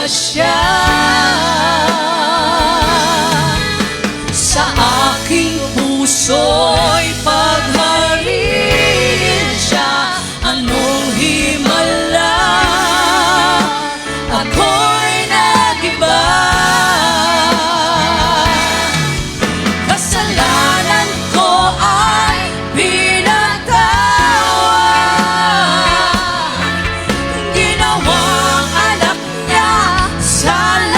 siya. Sa aking puso'y paghariin siya. Anong himala, ako'y nag-iba. Kasalanan ko ay pinatawad. Ginawang anak niya sa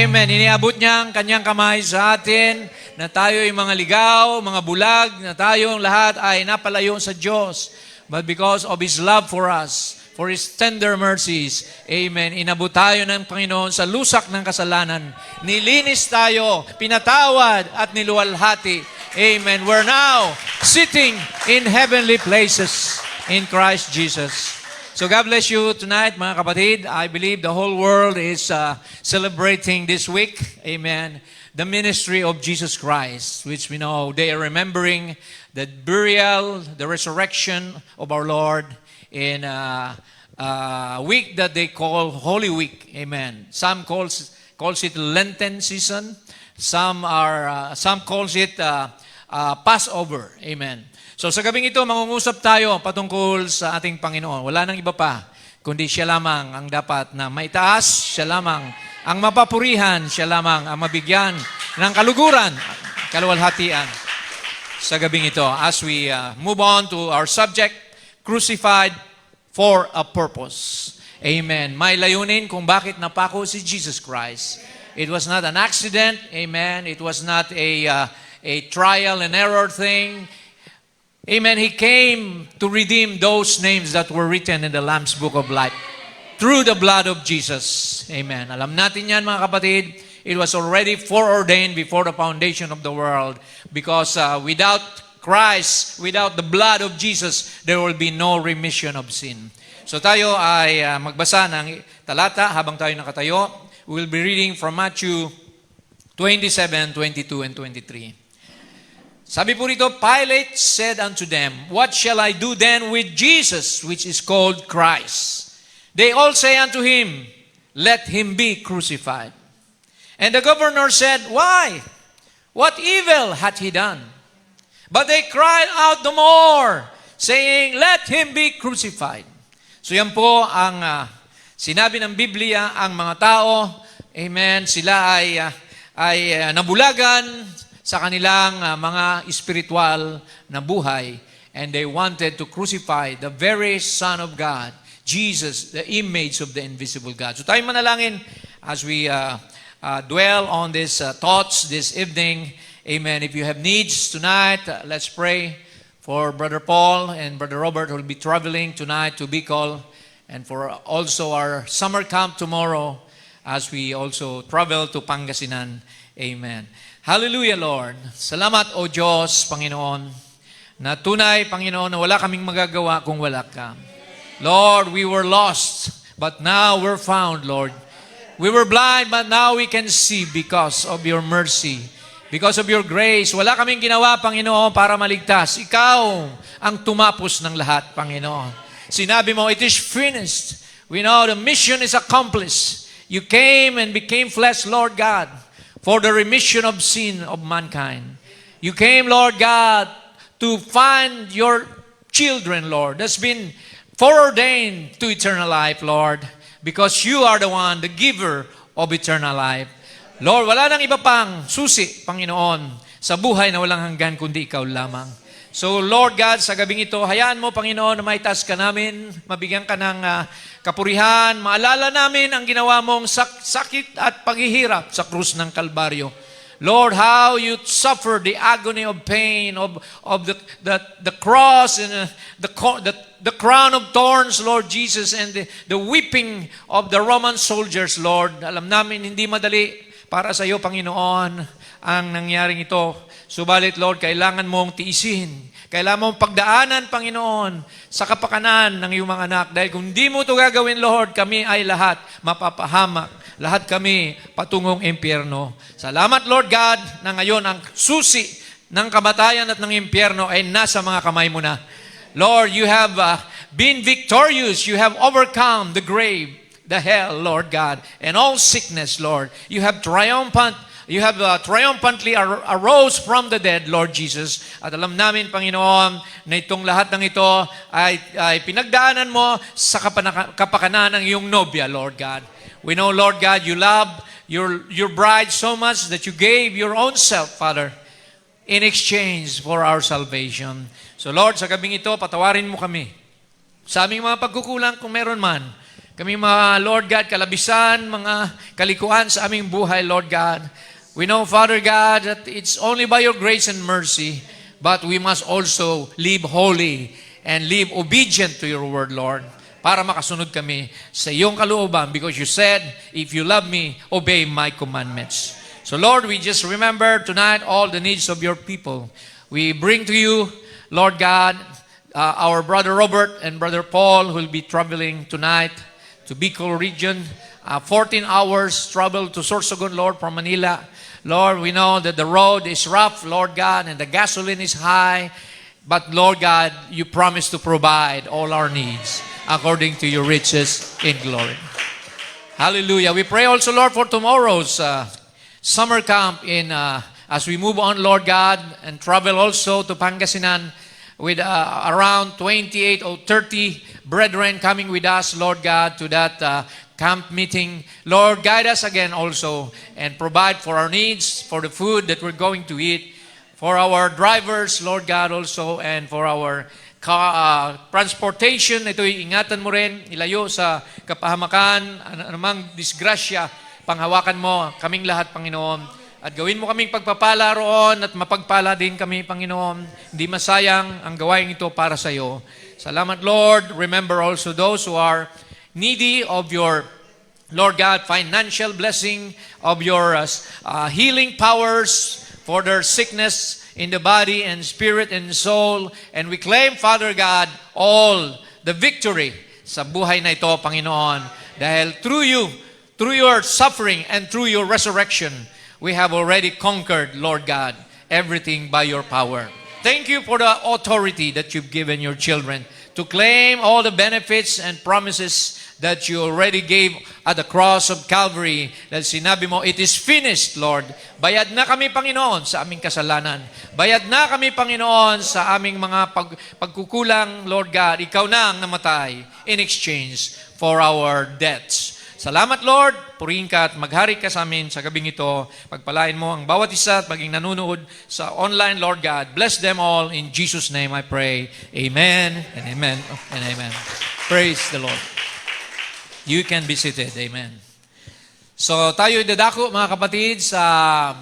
Amen. Iniabot niya ang kanyang kamay sa atin na tayo ay mga ligaw, mga bulag, na tayong lahat ay napalayo sa Diyos. But because of His love for us, for His tender mercies, amen, inabot tayo ng Panginoon sa lusak ng kasalanan. Nilinis tayo, pinatawad at niluwalhati. Amen. We're now sitting in heavenly places in Christ Jesus. So God bless you tonight, mga kapatid. I believe the whole world is celebrating this week, amen, the ministry of Jesus Christ, which we know they are remembering the burial, the resurrection of our Lord in a week that they call Holy Week, amen. Some calls it Lenten season. Some calls it Passover, amen. So sa gabing ito, mangungusap tayo patungkol sa ating Panginoon. Wala nang iba pa, kundi siya lamang ang dapat na maitaas, siya lamang ang mapapurihan, siya lamang ang mabigyan ng kaluguran, kaluwalhatian sa gabing ito. As we move on to our subject, crucified for a purpose. Amen. May layunin kung bakit napako si Jesus Christ. It was not an accident, amen. It was not a trial and error thing. Amen. He came to redeem those names that were written in the Lamb's Book of Life through the blood of Jesus. Amen. Alam natin yan, mga kapatid. It was already foreordained before the foundation of the world because without Christ, without the blood of Jesus, there will be no remission of sin. So tayo ay magbasa ng talata habang tayo nakatayo. We will be reading from Matthew 27, 22, and 23. Sabi po rito, Pilate said unto them, What shall I do then with Jesus, which is called Christ? They all say unto him, Let him be crucified. And the governor said, Why? What evil hath he done? But they cried out the more, saying, Let him be crucified. So yan po ang sinabi ng Biblia, ang mga tao, amen, sila ay nabulagan sa kanilang mga espiritual na buhay, and they wanted to crucify the very Son of God, Jesus, the image of the invisible God. So tayo manalangin as we dwell on these thoughts this evening. Amen. If you have needs tonight, let's pray for Brother Paul and Brother Robert who will be traveling tonight to Bicol, and for also our summer camp tomorrow as we also travel to Pangasinan. Amen. Hallelujah, Lord. Salamat, O Diyos, Panginoon, na tunay, Panginoon, na wala kaming magagawa kung wala ka. Lord, we were lost, but now we're found, Lord. We were blind, but now we can see because of your mercy, because of your grace. Wala kaming ginawa, Panginoon, para maligtas. Ikaw ang tumapos ng lahat, Panginoon. Sinabi mo, it is finished. We know the mission is accomplished. You came and became flesh, Lord God, for the remission of sin of mankind. You came, Lord God, to find your children, Lord, that's been foreordained to eternal life, Lord, because you are the one, the giver of eternal life. Lord, wala nang iba pang susi, Panginoon, sa buhay na walang hanggan kundi ikaw lamang. So, Lord God, sa gabing ito, hayaan mo, Panginoon, na maitas ka namin, mabigyan ka ng kapurihan, maalala namin ang ginawa mong sakit at paghihirap sa krus ng Kalbaryo. Lord, how you suffered the agony of pain of the cross and the crown of thorns, Lord Jesus, and the whipping of the Roman soldiers, Lord. Alam namin, hindi madali para sa iyo, Panginoon, ang nangyaring ito. Subalit, Lord, kailangan mong tiisin. Kailangan mong pagdaanan, Panginoon, sa kapakanan ng iyong mga anak. Dahil kung di mo ito gagawin, Lord, kami ay lahat mapapahamak. Lahat kami patungong impyerno. Salamat, Lord God, na ngayon ang susi ng kamatayan at ng impyerno ay nasa mga kamay mo na. Lord, you have been victorious. You have overcome the grave, the hell, Lord God, and all sickness, Lord. You have triumphant. You have triumphantly arose from the dead, Lord Jesus. At alam namin, Panginoon, na itong lahat ng ito ay pinagdaanan mo sa kapakanan ng iyong nobya, Lord God. We know, Lord God, you love your bride so much that you gave your own self, Father, in exchange for our salvation. So, Lord, sa gabing ito, patawarin mo kami sa aming mga pagkukulang kung meron man. kami mga, Lord God, kalabisan, mga kalikuan sa aming buhay, Lord God. We know, Father God, that it's only by your grace and mercy, but we must also live holy and live obedient to your word, Lord, para makasunod kami sa iyong kalooban, because you said, if you love me, obey my commandments. So Lord, we just remember tonight all the needs of your people. We bring to you, Lord God, our brother Robert and brother Paul who will be traveling tonight to Bicol region. 14 hours travel to Sorsogon, Lord, from Manila. Lord, we know that the road is rough, Lord God, and the gasoline is high. But Lord God, you promise to provide all our needs according to your riches in glory. Hallelujah. We pray also, Lord, for tomorrow's summer camp as we move on, Lord God, and travel also to Pangasinan with around 28 or 30 brethren coming with us, Lord God, to that camp meeting. Lord, guide us again also and provide for our needs, for the food that we're going to eat, for our drivers, Lord God, also, and for our transportation. Ito'y ingatan mo rin, ilayo sa kapahamakan, anumang disgrasya, panghawakan mo kaming lahat, Panginoon. At gawin mo kaming pagpapala roon at mapagpala din kami, Panginoon. Hindi masayang ang gawain ito para sa iyo. Salamat, Lord. Remember also those who are needy of your, Lord God, financial blessing, of your healing powers for their sickness in the body and spirit and soul. And we claim, Father God, all the victory sa buhay na ito, Panginoon. Dahil through you, through your suffering and through your resurrection, we have already conquered, Lord God, everything by your power. Thank you for the authority that you've given your children to claim all the benefits and promises that you already gave at the cross of Calvary. Dahil sinabi mo, it is finished, Lord. Bayad na kami, Panginoon, sa aming kasalanan. Bayad na kami, Panginoon, sa aming mga pagkukulang, Lord God. Ikaw na ang namatay in exchange for our debts. Salamat, Lord. Purihin ka at maghari ka sa amin sa gabing ito. Pagpalain mo ang bawat isa at maging nanonood sa online, Lord God. Bless them all. In Jesus' name I pray. Amen and amen and amen. Praise the Lord. You can be seated. Amen. So tayo dadako, mga kapatid, sa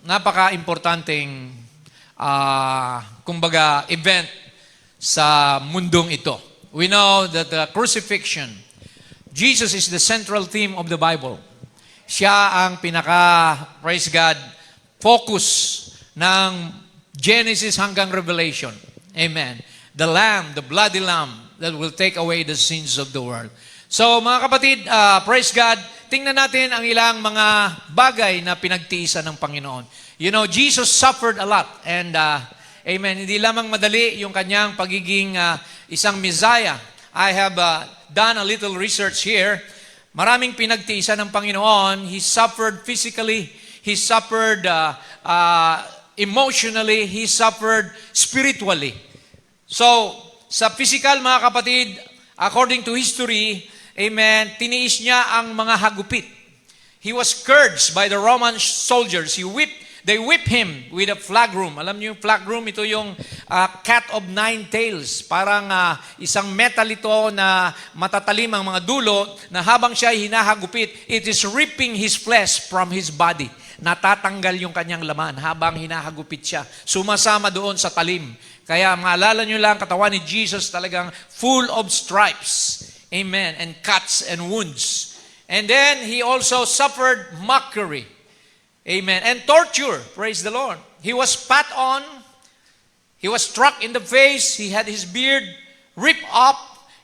napaka-importanting kumbaga event sa mundong ito. We know that the crucifixion, Jesus is the central theme of the Bible. Siya ang praise God, focus ng Genesis hanggang Revelation. Amen. The Lamb, the bloody Lamb that will take away the sins of the world. So mga kapatid, praise God, tingnan natin ang ilang mga bagay na pinagtiisan ng Panginoon. You know, Jesus suffered a lot. And amen, hindi lamang madali yung kanyang pagiging isang Messiah. I have done a little research here. Maraming pinagtiisan ng Panginoon. He suffered physically. He suffered emotionally. He suffered spiritually. So, sa physical, mga kapatid, according to history, amen, tiniis niya ang mga hagupit. He was scourged by the Roman soldiers. They whip him with a flagrum. Alam niyo yung flagrum, ito yung cat of nine tails. Parang isang metal ito na matatalim ang mga dulo na habang siya hinahagupit, it is ripping his flesh from his body. Natatanggal yung kanyang laman habang hinahagupit siya. Sumasama doon sa talim. Kaya maalala niyo lang, katawan ni Jesus talagang full of stripes. Amen. And cuts and wounds. And then, he also suffered mockery. Amen. And torture. Praise the Lord. He was spat on. He was struck in the face. He had his beard ripped up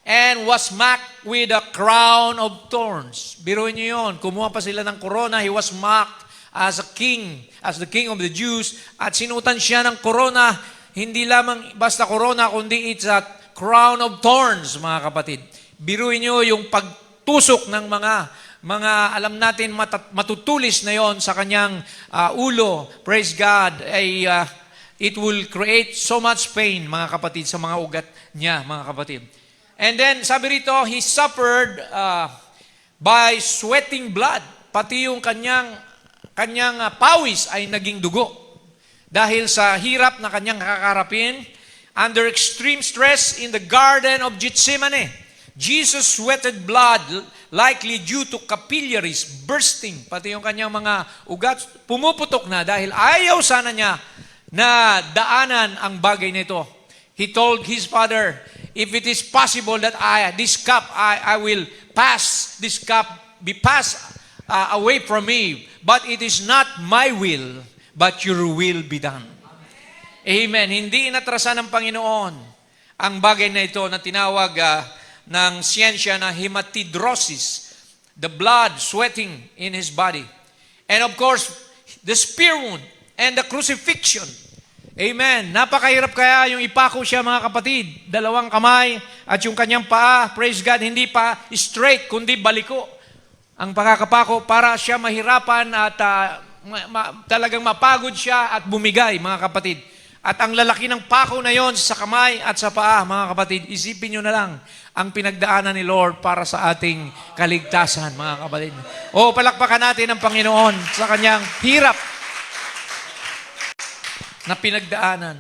and was mocked with a crown of thorns. Biruin niyo yun. Kumuha pa sila ng corona. He was mocked as a king, as the king of the Jews. At sinutan siya ng corona. Hindi lamang basta corona, kundi it's a crown of thorns, mga kapatid. Biruin niyo yung pagtusok ng mga alam natin matutulis na yon sa kanyang ulo. Praise God. It will create so much pain, mga kapatid, sa mga ugat niya, mga kapatid. And then, sabi rito, he suffered by sweating blood. Pati yung kanyang pawis ay naging dugo. Dahil sa hirap na kanyang kakaharapin, under extreme stress in the Garden of Gethsemane. Jesus sweated blood likely due to capillaries bursting. Pati yung kanyang mga ugat pumuputok na dahil ayaw sana niya na daanan ang bagay nito. He told his father, if it is possible that this cup, I will pass, this cup be passed away from me. But it is not my will, but your will be done. Amen. Hindi inatrasan ng Panginoon ang bagay na ito na tinawag ng siyensya na hematidrosis, the blood sweating in his body. And of course, the spear wound and the crucifixion. Amen. Napakahirap kaya yung ipako siya, mga kapatid. Dalawang kamay at yung kanyang paa, praise God, hindi pa straight, kundi baliko. Ang pagkakapako para siya mahirapan at talagang mapagod siya at bumigay, mga kapatid. At ang lalaki ng pako na yon sa kamay at sa paa, mga kapatid, isipin nyo na lang ang pinagdaanan ni Lord para sa ating kaligtasan, mga kapatid. O, palakpakan natin ang Panginoon sa kanyang hirap na pinagdaanan.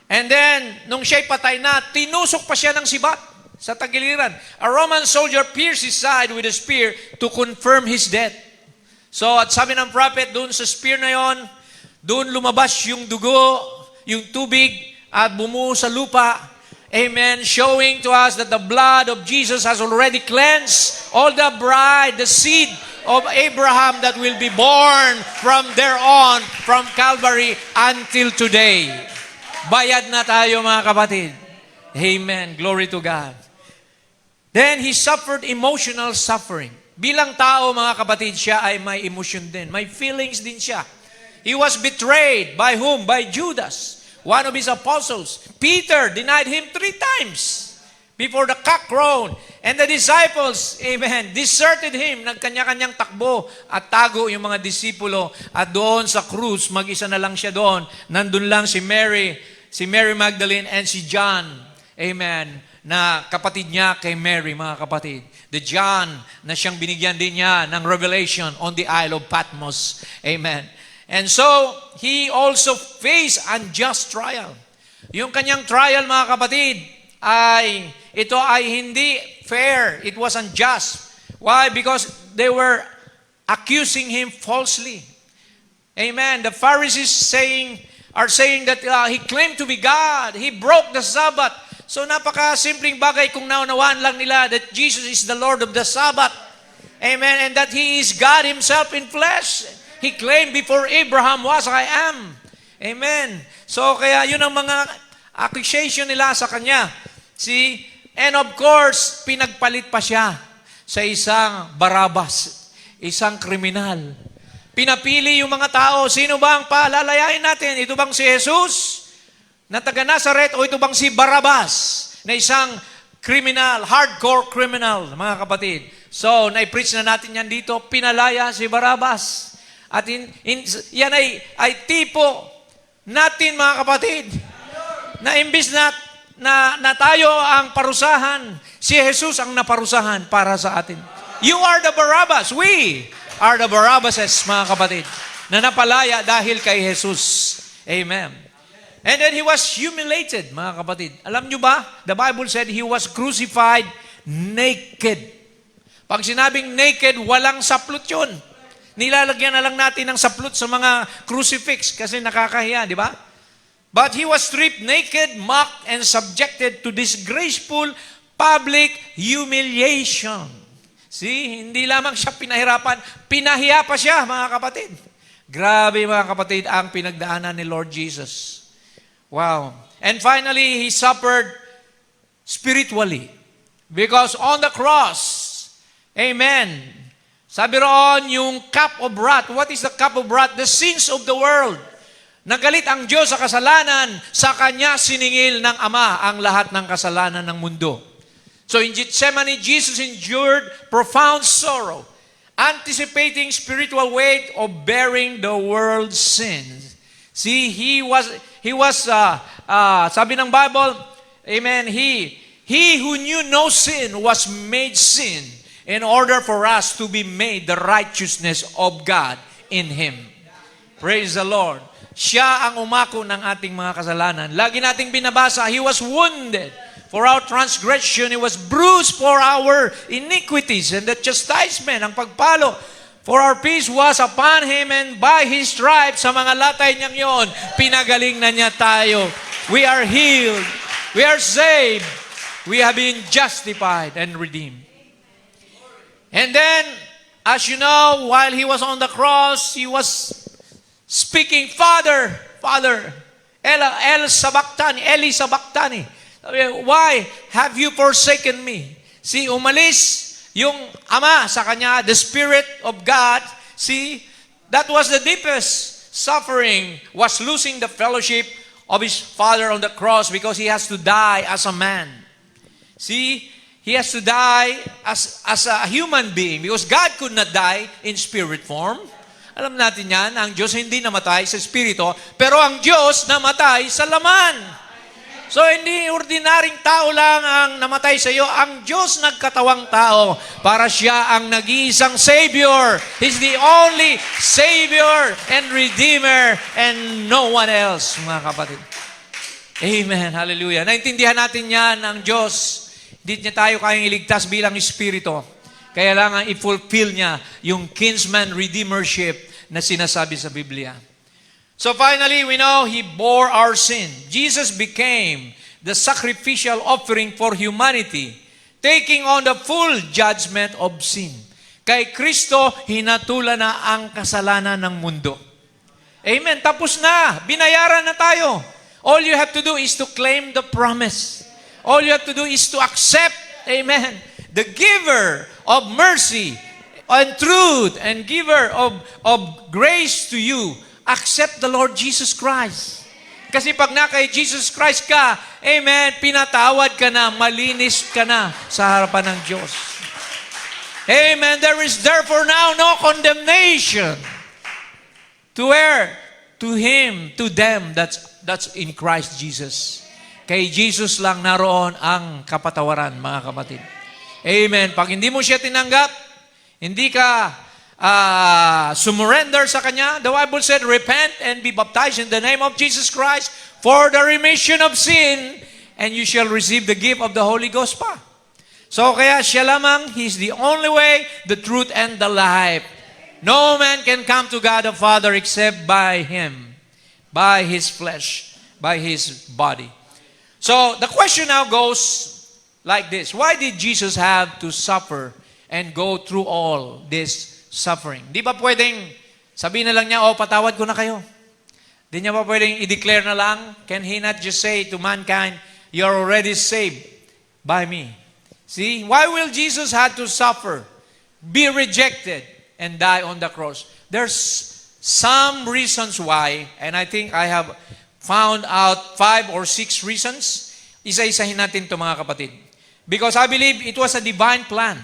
And then, nung siya'y patay na, tinusok pa siya ng sibat sa tagiliran. A Roman soldier pierced his side with a spear to confirm his death. So, at sabi ng prophet, doon sa spear na yon, doon lumabas yung dugo, yung tubig, at bumuo sa lupa. Amen. Showing to us that the blood of Jesus has already cleansed all the bride, the seed of Abraham that will be born from there on, from Calvary until today. Bayad na tayo, mga kapatid. Amen. Glory to God. Then he suffered emotional suffering. Bilang tao, mga kapatid, siya ay may emotion din. May feelings din siya. He was betrayed by whom? By Judas, one of his apostles. Peter denied him 3 times before the cock crowed. And the disciples, amen, deserted him. Nagkanya-kanyang takbo at tago yung mga disipulo. At doon sa krus, mag-isa na lang siya doon. Nandun lang si Mary Magdalene and si John. Amen. Na kapatid niya kay Mary, mga kapatid. The John na siyang binigyan din niya ng revelation on the Isle of Patmos. Amen. And so, he also faced unjust trial. Yung kanyang trial, mga kapatid, ito ay hindi fair. It was unjust. Why? Because they were accusing him falsely. Amen. The Pharisees are saying that he claimed to be God. He broke the Sabbath. So napaka-simpleng bagay kung naunawaan lang nila that Jesus is the Lord of the Sabbath. Amen. And that He is God Himself in flesh. He claimed before Abraham was, I am. Amen. So kaya yun ang mga accusation nila sa kanya. See? And of course, pinagpalit pa siya sa isang Barabas, isang kriminal. Pinapili yung mga tao, sino ba ang palalayain natin? Ito bang si Jesus na taga Nazareth o ito bang si Barabas na isang criminal, hardcore criminal, mga kapatid? So, na-preach na natin yan dito, pinalaya si Barabas. At yan ay tipo natin, mga kapatid, na imbis na tayo ang parusahan, si Jesus ang naparusahan para sa atin. You are the Barabbas. We are the Barabbases, mga kapatid, na napalaya dahil kay Jesus. Amen. And then he was humiliated, mga kapatid. Alam nyo ba? The Bible said he was crucified naked. Pag sinabing naked, walang saplot yun. Nilalagyan na lang natin ng saplot sa mga crucifix kasi nakakahiya, di ba? But he was stripped naked, mocked, and subjected to disgraceful public humiliation. See, hindi lamang siya pinahirapan, pinahiya pa siya, mga kapatid. Grabe, mga kapatid, ang pinagdaanan ni Lord Jesus. Wow. And finally, he suffered spiritually. Because on the cross, amen, sabi roon yung cup of wrath. What is the cup of wrath? The sins of the world. Nagalit ang Diyos sa kasalanan, sa Kanya siningil ng Ama ang lahat ng kasalanan ng mundo. So in Gethsemane, Jesus endured profound sorrow, anticipating spiritual weight of bearing the world's sins. See, he was sabi ng Bible, amen, he who knew no sin was made sin in order for us to be made the righteousness of God in Him. Praise the Lord. Siya ang umako ng ating mga kasalanan. Lagi nating binabasa, He was wounded for our transgression, He was bruised for our iniquities, and the chastisement, ang pagpalo, for our peace was upon Him, and by His stripes, sa mga latay niyang yon, pinagaling na niya tayo. We are healed. We are saved. We have been justified and redeemed. And then, as you know, while He was on the cross, He was speaking, Father, Father, Eli sabachthani. Why have you forsaken me? See, umalis yung Ama sa Kanya, the Spirit of God. See, that was the deepest suffering, was losing the fellowship of His Father on the cross because He has to die as a man. See, He has to die as a human being because God could not die in spirit form. Alam natin yan, ang Diyos hindi namatay sa Espiritu, pero ang Diyos namatay sa laman. So, hindi ordinaryong tao lang ang namatay sa iyo. Ang Diyos nagkatawang tao para Siya ang nag-iisang Savior. He's the only Savior and Redeemer and no one else, mga kapatid. Amen. Hallelujah. Naintindihan natin yan ang Diyos. Hindi niya tayo kayang iligtas bilang Espiritu. Kaya lang i-fulfill niya yung kinsman redeemership na sinasabi sa Biblia. So finally, we know He bore our sin. Jesus became the sacrificial offering for humanity, taking on the full judgment of sin. Kay Kristo, hinatulan na ang kasalanan ng mundo. Amen. Tapos na. Binayaran na tayo. All you have to do is to claim the promise. All you have to do is to accept, amen, the giver of mercy and truth and giver of grace to you. Accept the Lord Jesus Christ. Kasi pag na kay Jesus Christ ka, amen, pinatawad ka na, malinis ka na sa harapan ng Diyos. Amen. There is therefore now no condemnation to where? To him, to them that's in Christ Jesus. Kay Jesus lang naroon ang kapatawaran, mga kapatid. Amen. Pag hindi mo siya tinanggap, hindi ka surrender sa Kanya, the Bible said, repent and be baptized in the name of Jesus Christ for the remission of sin, and you shall receive the gift of the Holy Ghost pa. So kaya siya lamang, He's the only way, the truth, and the life. No man can come to God the Father except by Him, by His flesh, by His body. So the question now goes like this. Why did Jesus have to suffer and go through all this suffering? Di ba pwedeng sabihin na lang niya, patawad ko na kayo. Di niya ba pwedeng i-declare na lang? Can He not just say to mankind, you're already saved by me? See, why will Jesus have to suffer, be rejected, and die on the cross? There's some reasons why, and I think I have found out 5 or 6 reasons. Isa-isahin natin ito, mga kapatid. Because I believe it was a divine plan.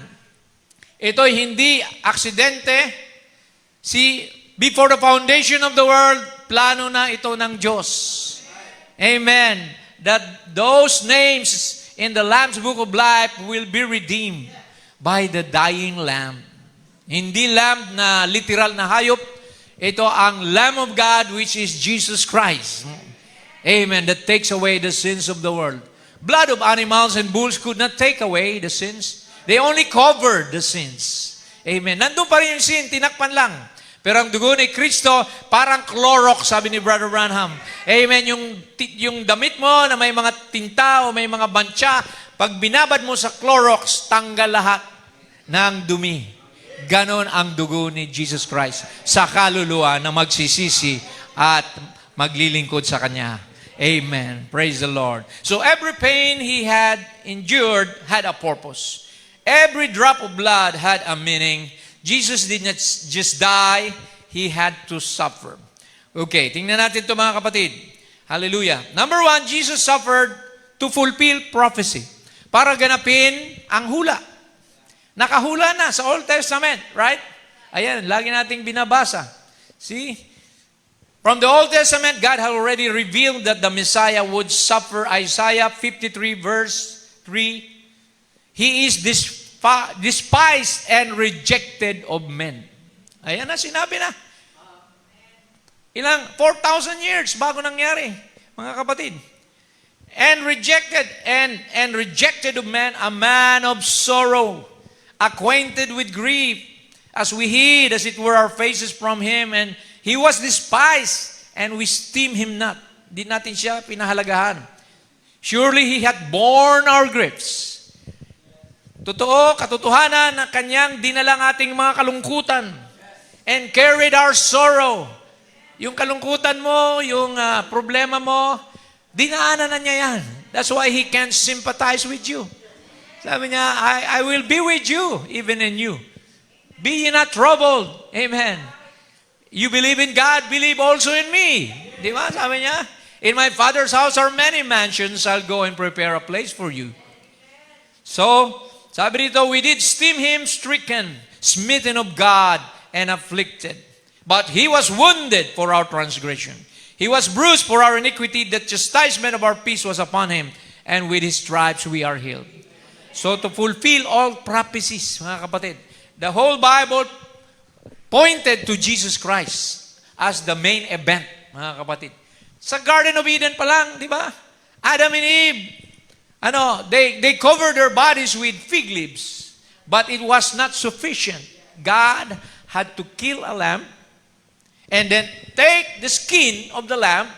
Ito'y hindi aksidente. See, before the foundation of the world, plano na ito ng Diyos. Amen. That those names in the Lamb's Book of Life will be redeemed by the dying Lamb. Hindi lamb na literal na hayop. Ito ang Lamb of God, which is Jesus Christ. Amen. That takes away the sins of the world. Blood of animals and bulls could not take away the sins. They only covered the sins. Amen. Nandun pa rin yung sin, tinakpan lang. Pero ang dugo ni Kristo, parang Clorox, sabi ni Brother Branham. Amen. Yung damit mo na may mga tinta o may mga bantya, pag binabad mo sa Clorox, tanggal lahat ng dumi. Ganon ang dugo ni Jesus Christ sa kaluluwa na magsisisi at maglilingkod sa Kanya. Amen. Praise the Lord. So every pain He had endured had a purpose. Every drop of blood had a meaning. Jesus did not just die, He had to suffer. Okay, tingnan natin ito, mga kapatid. Hallelujah. Number 1, Jesus suffered to fulfill prophecy. Para ganapin ang hula. Nakahula na sa Old Testament, right? Ayan, lagi nating binabasa. See? From the Old Testament, God had already revealed that the Messiah would suffer. Isaiah 53 verse 3. He is despised and rejected of men. Ayan na, sinabi na. Ilang? 4,000 years bago nangyari, mga kapatid. and rejected of men, a man of sorrow, acquainted with grief, as we hid, as it were, our faces from him, and he was despised, and we esteemed him not. Di natin siya pinahalagahan. Surely he hath borne our griefs. Totoo, katotohanan na kanyang dinalang ating mga kalungkutan and carried our sorrow. Yung kalungkutan mo, yung problema mo, dinaanan na niya yan. That's why He can sympathize with you. Sabi niya, I will be with you, even in you. Be ye not troubled. Amen. You believe in God, believe also in me. Di ba? Sabi niya, in my Father's house are many mansions. I'll go and prepare a place for you. So, sabi dito, we did esteem him stricken, smitten of God, and afflicted. But he was wounded for our transgression. He was bruised for our iniquity. The chastisement of our peace was upon him. And with his stripes we are healed. So to fulfill all prophecies, mga kapatid, the whole Bible pointed to Jesus Christ as the main event, mga kapatid. Sa Garden of Eden pa lang, di ba? Adam and Eve, they covered their bodies with fig leaves, but it was not sufficient. God had to kill a lamb and then take the skin of the lamb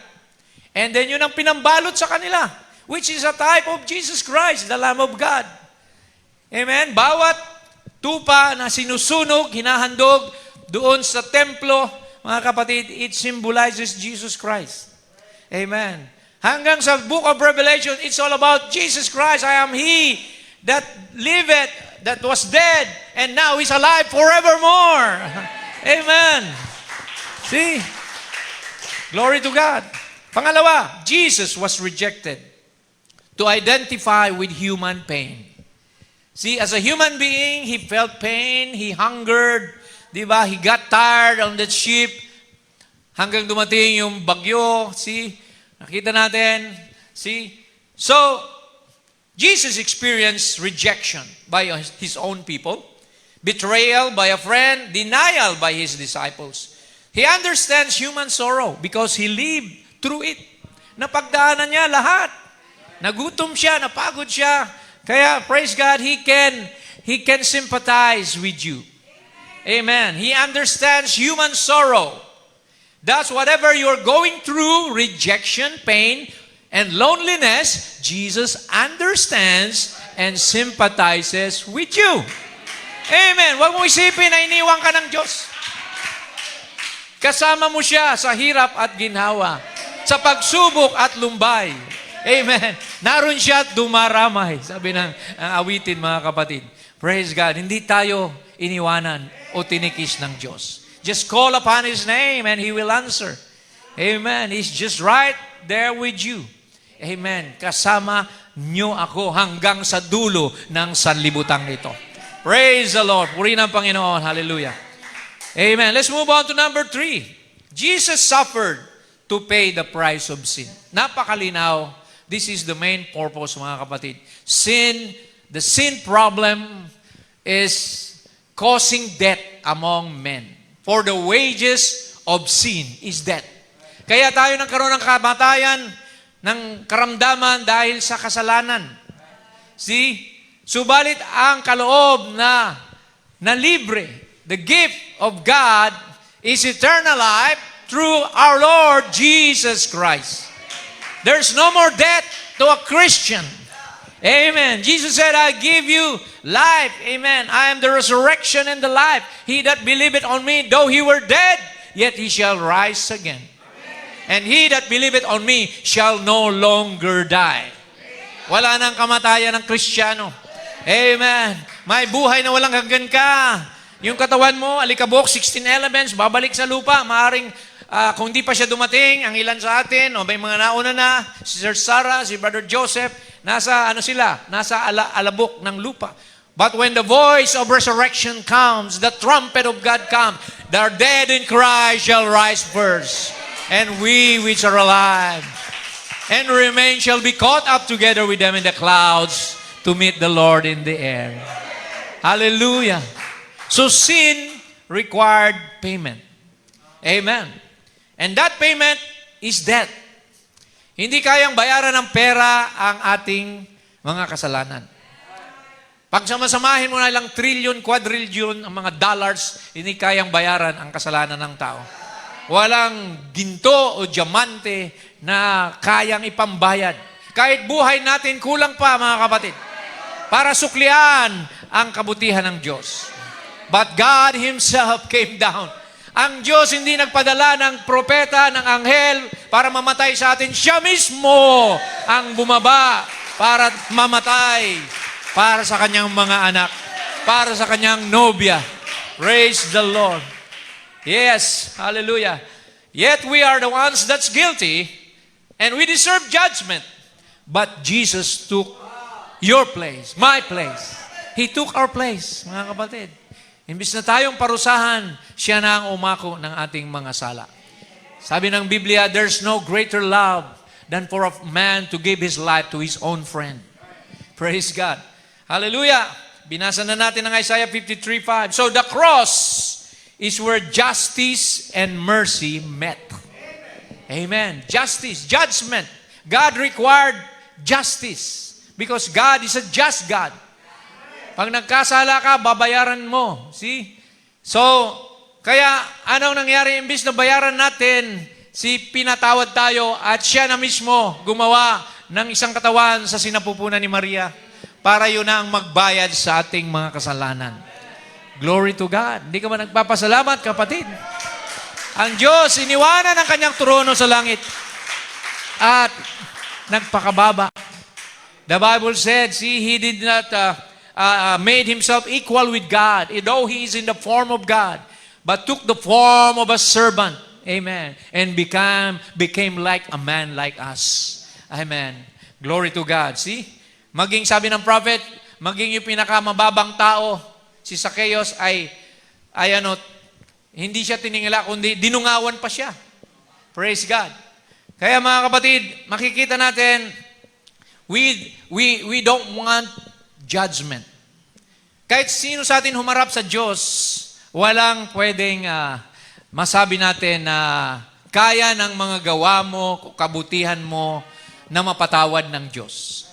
and then yun ang pinambalot sa kanila, which is a type of Jesus Christ, the Lamb of God. Amen? Bawat tupa na sinusunog, hinahandog doon sa templo, mga kapatid, it symbolizes Jesus Christ. Amen. Hanggang sa book of Revelation, it's all about Jesus Christ. I am He that liveth, that was dead, and now is alive forevermore. Amen. See? Glory to God. Pangalawa, Jesus was rejected to identify with human pain. See, as a human being, He felt pain, He hungered, di ba? He got tired on that ship hanggang dumating yung bagyo. See? Nakita natin. See? So, Jesus experienced rejection by His own people, betrayal by a friend, denial by His disciples. He understands human sorrow because He lived through it. Napagdaanan niya lahat. Nagutom siya, napagod siya. Kaya, praise God, He can sympathize with you. Amen. He understands human sorrow. Thus, whatever you're going through, rejection, pain, and loneliness, Jesus understands and sympathizes with you. Amen. Huwag mo isipin na iniwan ka ng Diyos. Kasama mo siya sa hirap at ginhawa, sa pagsubok at lumbay. Amen. Naroon siya at dumaramay. Sabi ng awitin, mga kapatid. Praise God. Hindi tayo iniwanan o tinikis ng Diyos. Just call upon His name and He will answer. Amen. He's just right there with you. Amen. Kasama niyo ako hanggang sa dulo ng sanlibutan ito. Praise the Lord. Purihin ang Panginoon. Hallelujah. Amen. Let's move on to number 3. Jesus suffered to pay the price of sin. Napakalinaw. This is the main purpose, mga kapatid. Sin, the sin problem is causing death among men. For the wages of sin is death. Kaya tayo nagkaroon ng kamatayan, ng karamdaman dahil sa kasalanan. See? Subalit ang kaloob na libre, the gift of God is eternal life through our Lord Jesus Christ. There's no more death to a Christian. Amen. Jesus said, I give you life. Amen. I am the resurrection and the life. He that believeth on me, though he were dead, yet he shall rise again. And he that believeth on me shall no longer die. Wala nang kamatayan ng Kristiyano. Amen. May buhay na walang hanggan ka. Yung katawan mo, alikabok, 16 elements, babalik sa lupa. Maaring, kung di pa siya dumating, ang ilan sa atin, o may mga nauna na, si Sir Sarah, si Brother Joseph, nasa alabok ng lupa. But when the voice of resurrection comes, the trumpet of God comes, the dead in Christ shall rise first. And we which are alive and remain shall be caught up together with them in the clouds to meet the Lord in the air. Hallelujah. So sin required payment. Amen. And that payment is death. Hindi kayang bayaran ng pera ang ating mga kasalanan. Pag samasamahin mo na lang trillion, quadrillion, ang mga dollars, hindi kayang bayaran ang kasalanan ng tao. Walang ginto o diamante na kayang ipambayad. Kahit buhay natin, kulang pa mga kapatid, para suklian ang kabutihan ng Diyos. But God Himself came down. Ang Diyos hindi nagpadala ng propeta, ng anghel para mamatay sa atin. Siya mismo ang bumaba para mamatay para sa kanyang mga anak, para sa kanyang nobya. Praise the Lord. Yes, hallelujah. Yet we are the ones that's guilty and we deserve judgment. But Jesus took your place, my place. He took our place, mga kapatid. Imbis na tayong parusahan, siya na ang umako ng ating mga sala. Sabi ng Biblia, there's no greater love than for a man to give his life to his own friend. Praise God. Hallelujah. Binasa na natin ang Isaiah 53:5. So the cross is where justice and mercy met. Amen. Justice, judgment. God required justice because God is a just God. Pag nagkasala ka, babayaran mo. See? So, kaya anong nangyari? Imbis na bayaran natin, pinatawad tayo at siya na mismo gumawa ng isang katawan sa sinapupunan ni Maria para yun na ang magbayad sa ating mga kasalanan. Glory to God. Hindi ka ba nagpapasalamat, kapatid? Ang Diyos, iniwanan ang kanyang trono sa langit at nagpakababa. The Bible said, see, He did not made Himself equal with God, though He is in the form of God, but took the form of a servant. Amen. And became like a man like us. Amen. Glory to God. See? Maging sabi ng prophet, maging yung pinakamababang tao, si Zacchaeus ay hindi siya tiningala, kundi dinungawan pa siya. Praise God. Kaya mga kapatid, makikita natin, we don't want judgment. Kahit sino sa atin humarap sa Diyos, walang pwedeng masabi natin na kaya ng mga gawa mo, kabutihan mo, na mapatawad ng Diyos.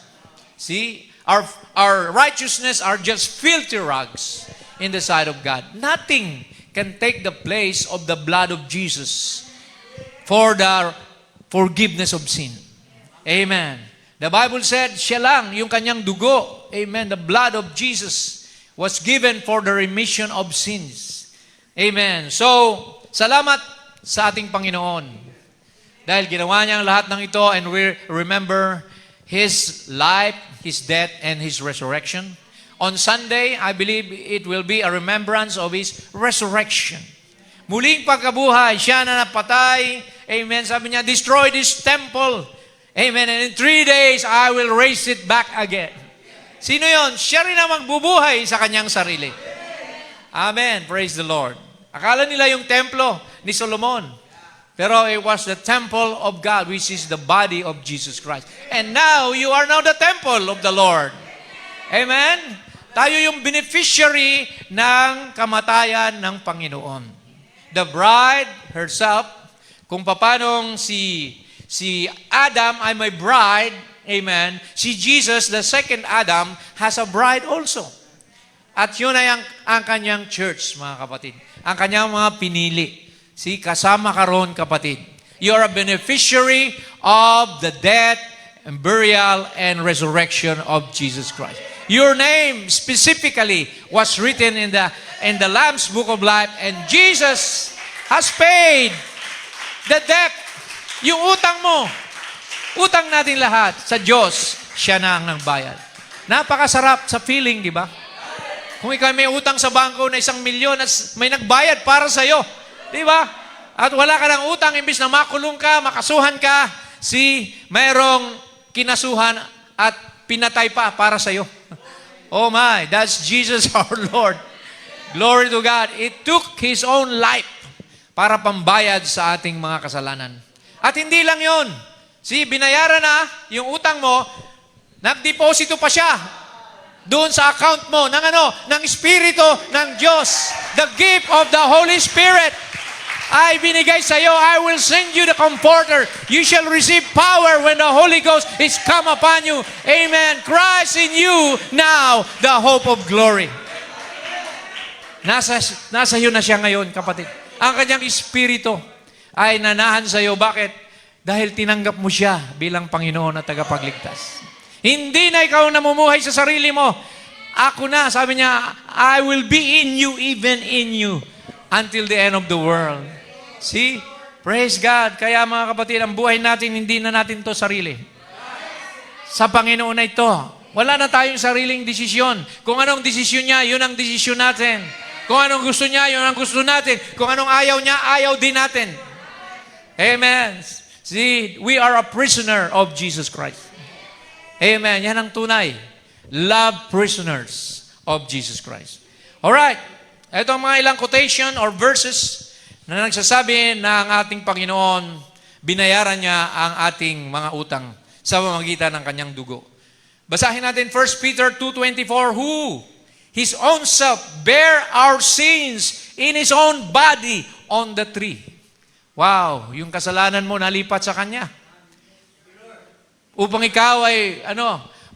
See, our righteousness are just filthy rags in the sight of God. Nothing can take the place of the blood of Jesus for the forgiveness of sin. Amen. The Bible said, siya lang, yung kanyang dugo, amen, the blood of Jesus was given for the remission of sins. Amen. So, salamat sa ating Panginoon. Dahil ginawa niya ang lahat ng ito and we remember His life, His death, and His resurrection. On Sunday, I believe it will be a remembrance of His resurrection. Muling pagkabuhay, siya na napatay. Amen. Sabi niya, destroy this temple. Amen. And in 3 days, I will raise it back again. Sino yon? Siya rin ang magbubuhay sa kanyang sarili. Amen. Praise the Lord. Akala nila yung templo ni Solomon. Pero it was the temple of God, which is the body of Jesus Christ. And now, you are now the temple of the Lord. Amen? Tayo yung beneficiary ng kamatayan ng Panginoon. The bride herself, kung papanong si Adam ay may bride, amen, si Jesus, the second Adam, has a bride also. At yun ay ang kanyang church, mga kapatid. Ang kanyang mga pinili. See, kasama ka ron, kapatid. You are a beneficiary of the death and burial and resurrection of Jesus Christ. Your name specifically was written in the Lamb's Book of Life, and Jesus has paid the debt. Yung utang mo, utang natin lahat sa Diyos, siya na ang nagbayad. Napakasarap sa feeling, di ba? Kung ikaw may utang sa bangko na 1 milyon at may nagbayad para sa iyo, di ba? At wala ka ng utang, imbis na makulong ka, makasuhan ka, mayroong kinasuhan at pinatay pa para sa iyo. Oh my, that's Jesus our Lord. Glory to God. It took His own life para pambayad sa ating mga kasalanan. At hindi lang yon. Binayaran na yung utang mo, nagdeposito pa siya doon sa account mo ng Espiritu ng Diyos. The gift of the Holy Spirit. ay binigay sa iyo. I will send you the Comforter. You shall receive power when the Holy Ghost is come upon you. Amen. Christ in you now, the hope of glory. Nasa iyo na siya ngayon, kapatid. Ang kanyang espiritu ay nanahan sa iyo. Bakit? Dahil tinanggap mo siya bilang Panginoon at tagapagligtas. Hindi na ikaw namumuhay sa sarili mo. Ako na, sabi niya, I will be in you, even in you, until the end of the world. See? Praise God. Kaya mga kapatid, ang buhay natin, hindi na natin to sarili. Sa Panginoon na ito. Wala na tayong sariling desisyon. Kung anong desisyon niya, yun ang desisyon natin. Kung anong gusto niya, yun ang gusto natin. Kung anong ayaw niya, ayaw din natin. Amen. See, we are a prisoner of Jesus Christ. Amen. Yan ang tunay. Love prisoners of Jesus Christ. Alright. Ito ang mga ilang quotation or verses na nagsasabi na ang ating Panginoon, binayaran niya ang ating mga utang sa pamamagitan ng kanyang dugo. Basahin natin 1 Peter 2:24, who His own self bear our sins in His own body on the tree. Wow, yung kasalanan mo nalipat sa Kanya. Upang ikaw ay,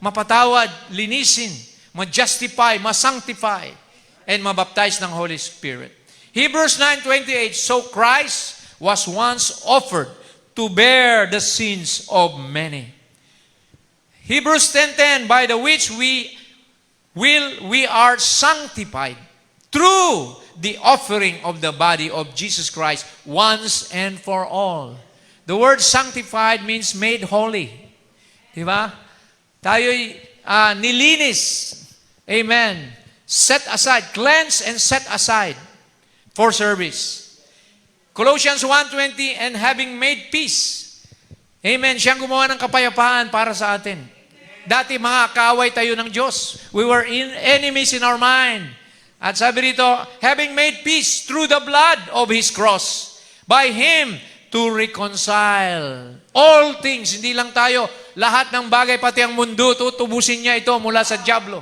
mapatawad, linisin, ma-justify, ma-sanctify, and mabaptize ng Holy Spirit. Hebrews 9:28, so Christ was once offered to bear the sins of many. Hebrews 10:10, by the which we are sanctified through the offering of the body of Jesus Christ once and for all. The word sanctified means made holy. Diba? Tayo'y nilinis. Amen. Set aside, cleanse and set aside for service. Colossians 1:20, and having made peace. Amen. Siyang gumawa ng kapayapaan para sa atin. Dati mga kaaway tayo ng Diyos. We were enemies in our mind. At sabi rito, having made peace through the blood of His cross, by Him to reconcile all things. Hindi lang tayo, lahat ng bagay, pati ang mundo, tutubusin niya ito mula sa dyablo.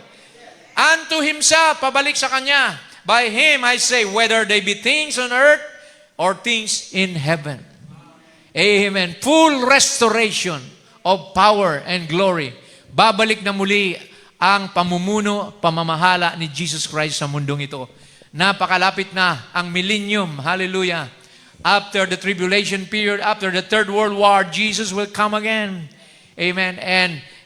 Unto Himself, pabalik sa Kanya. By Him, I say, whether they be things on earth or things in heaven. Amen. Full restoration of power and glory. Babalik na muli ang pamumuno, pamamahala ni Jesus Christ sa mundong ito. Napakalapit na ang millennium. Hallelujah. After the tribulation period, after the Third World War, Jesus will come again. Amen.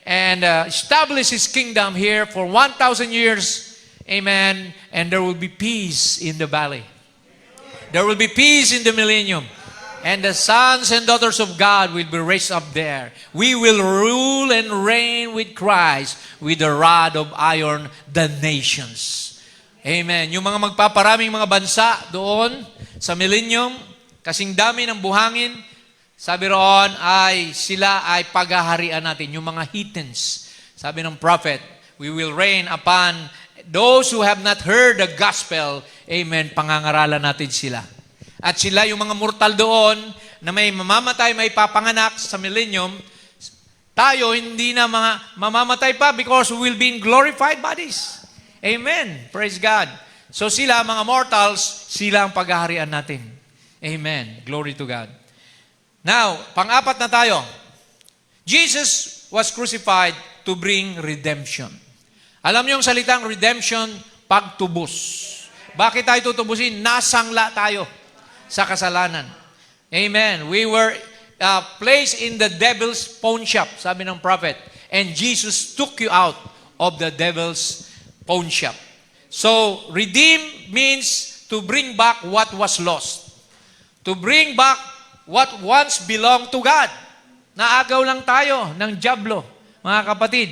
And establish His kingdom here for 1,000 years. Amen. And there will be peace in the valley. There will be peace in the millennium. And the sons and daughters of God will be raised up there. We will rule and reign with Christ with the rod of iron the nations. Amen. Yung mga magpaparaming mga bansa doon sa millennium, kasing dami ng buhangin, sabi roon ay sila ay paghaharian natin, yung mga heathens. Sabi ng prophet, we will reign upon those who have not heard the gospel. Amen. Pangangaralan natin sila. At sila, yung mga mortal doon, na may mamamatay, may papanganak sa millennium, tayo hindi na mga mamamatay pa because we will be in glorified bodies. Amen. Praise God. So sila, mga mortals, sila ang paghaharian natin. Amen. Glory to God. Now, pang-apat na tayo. Jesus was crucified to bring redemption. Alam niyo yung salitang redemption, pagtubos. Bakit tayo tutubusin? Nasangla tayo sa kasalanan. Amen. We were placed in the devil's pawn shop, sabi ng prophet. And Jesus took you out of the devil's pawn shop. So, redeem means to bring back what was lost. To bring back what once belonged to God. Naagaw lang tayo ng dyablo, mga kapatid.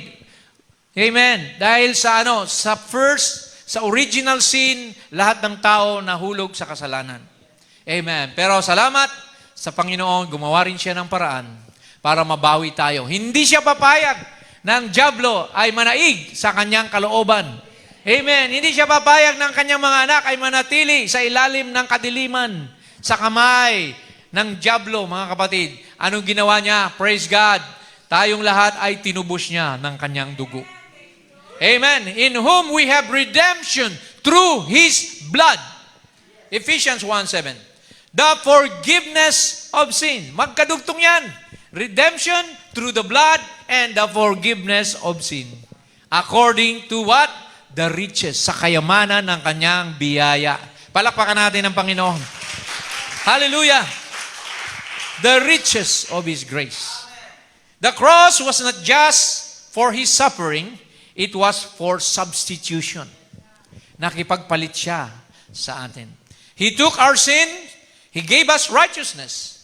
Amen. Dahil sa sa original sin, lahat ng tao nahulog sa kasalanan. Amen. Pero salamat sa Panginoon, gumawa rin siya ng paraan para mabawi tayo. Hindi siya papayag ng dyablo ay manaig sa kanyang kalooban. Amen. Hindi siya papayag ng kanyang mga anak ay manatili sa ilalim ng kadiliman, sa kamay ng dyablo, mga kapatid. Anong ginawa niya? Praise God. Tayong lahat ay tinubos niya ng kanyang dugo. Amen. In whom we have redemption through His blood. Ephesians 1:7. The forgiveness of sin. Magkadugtong yan. Redemption through the blood and the forgiveness of sin. According to what? The riches, sa kayamanan ng kanyang biyaya. Palakpakan natin ang Panginoon. Hallelujah! The riches of His grace. The cross was not just for His suffering, it was for substitution. Nakipagpalit siya sa atin. He took our sin, He gave us righteousness.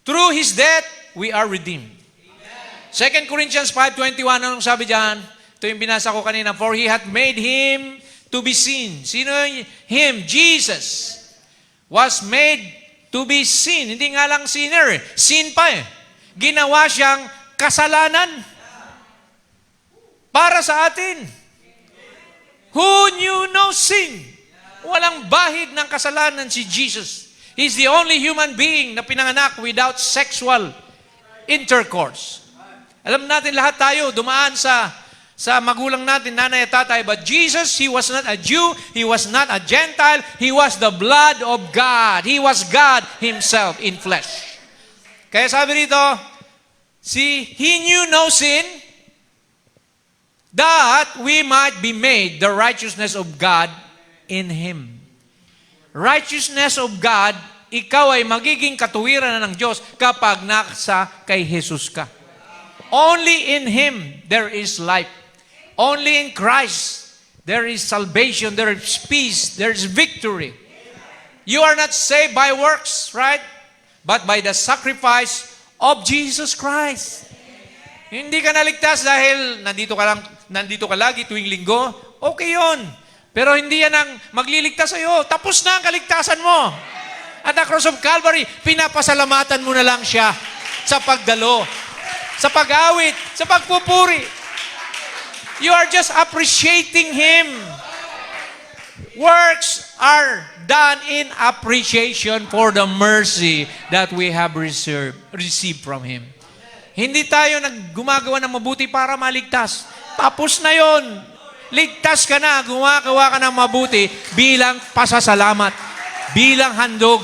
Through His death, we are redeemed. 2 Corinthians 5:21, anong sabi diyan? Ito yung binasa ko kanina. For He hath made Him to be sin. Sino yung Him? Jesus was made to be sin. Hindi nga lang sinner. Sin pa eh. Ginawa siyang kasalanan para sa atin. Who knew no sin? Walang bahid ng kasalanan si Jesus. He's the only human being na pinanganak without sexual intercourse. Alam natin lahat tayo, dumaan sa magulang natin, nanay at tatay. But Jesus, He was not a Jew, He was not a Gentile, He was the blood of God. He was God Himself in flesh. Kaya sabi rito, He knew no sin, that we might be made the righteousness of God in Him. Righteousness of God, ikaw ay magiging katuwiran na ng Diyos kapag nasa kay Jesus ka. Only in Him there is life. Only in Christ there is salvation, there is peace, there is victory. You are not saved by works, right? But by the sacrifice of Jesus Christ. Hindi ka naligtas dahil nandito ka lagi tuwing linggo. Okay yun. Pero hindi yan ang magliligtas sa'yo. Tapos na ang kaligtasan mo. At the cross of Calvary, pinapasalamatan mo na lang siya sa pagdalo, sa pag-awit, sa pagpupuri. You are just appreciating Him. Works are done in appreciation for the mercy that we have received from Him. Hindi tayo gumagawa ng mabuti para maligtas. Tapos na yon. Ligtas ka na, gumagawa ka ng mabuti bilang pasasalamat, bilang handog.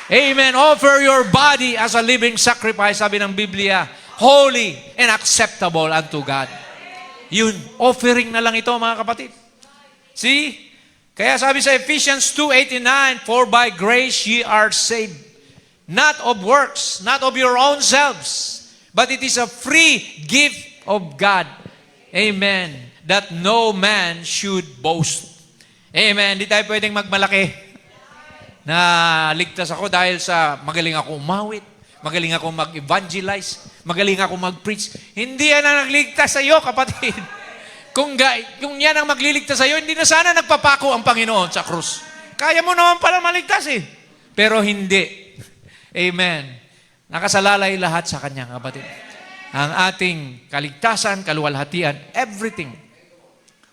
Amen. Offer your body as a living sacrifice, sabi ng Biblia, holy and acceptable unto God. Yun, offering na lang ito, mga kapatid. See? Kaya sabi sa Ephesians 2:8-9, for by grace ye are saved, not of works, not of your own selves, but it is a free gift of God. Amen. That no man should boast. Amen. Hindi tayo pwedeng magmalaki na ligtas ako dahil sa magaling ako umawit, magaling ako mag-evangelize, magaling ako mag-preach. Hindi yan ang nagligtas sa iyo, kapatid. Kung yan ang magliligtas sa iyo, hindi na sana nagpapako ang Panginoon sa krus. Kaya mo naman pala maligtas eh. Pero hindi. Amen. Nakasalalay lahat sa Kanya, kapatid. Ang ating kaligtasan, kaluwalhatian, everything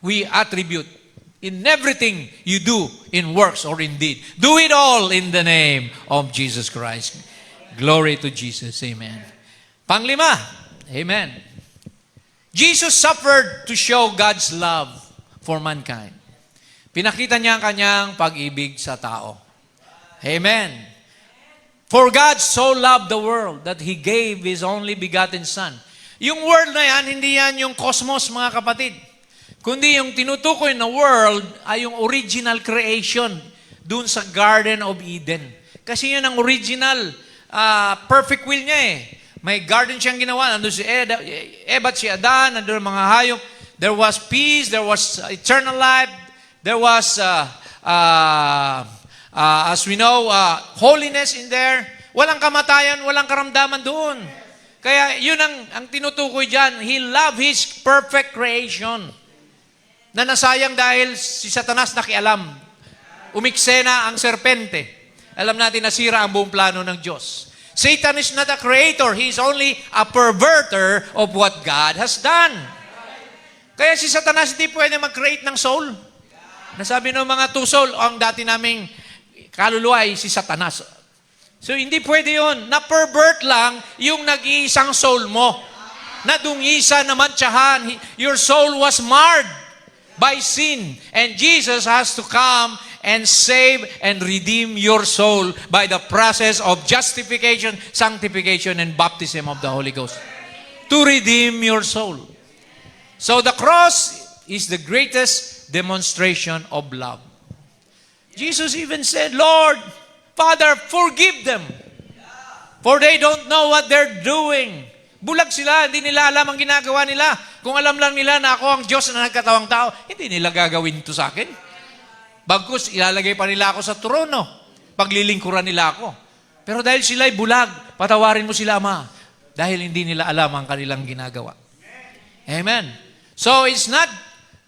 we attribute in everything you do in works or in deed. Do it all in the name of Jesus Christ. Glory to Jesus. Amen. Panglima. Amen. Jesus suffered to show God's love for mankind. Pinakita niya ang kanyang pag-ibig sa tao. Amen. For God so loved the world that He gave His only begotten Son. Yung world na yan, hindi yan yung cosmos, mga kapatid. Kundi yung tinutukoy na world ay yung original creation dun sa Garden of Eden. Kasi yun ang original perfect will niya eh. May garden siyang ginawa. Nandun si Eva at si Adan, nandun ang mga hayop. There was peace, there was eternal life, there was, as we know, holiness in there. Walang kamatayan, walang karamdaman doon. Kaya yun ang tinutukoy dyan. He loved His perfect creation. Na nasayang dahil si Satanas nakialam. Umiksena ang serpente. Alam natin nasira ang buong plano ng Diyos. Satan is not a creator. He is only a perverter of what God has done. Kaya si Satanas hindi pwede mag-create ng soul. Nasabi ng mga two soul, ang dati naming kaluluwa ay si Satanas. So hindi pwede yun. Na-pervert lang yung nag-iisang soul mo. Nadungisa naman tiyahan. Your soul was marred by sin. And Jesus has to come and save and redeem your soul by the process of justification, sanctification, and baptism of the Holy Ghost. To redeem your soul. So the cross is the greatest demonstration of love. Jesus even said, Lord, Father, forgive them. For they don't know what they're doing. Bulag sila, hindi nila alam ang ginagawa nila. Kung alam lang nila na ako ang Diyos na nagkatawang tao, hindi nila gagawin ito sa akin. Bagkus, ilalagay pa nila ako sa trono. Paglilingkuran nila ako. Pero dahil sila'y bulag, patawarin mo sila, Ama. Dahil hindi nila alam ang kanilang ginagawa. Amen. So it's not,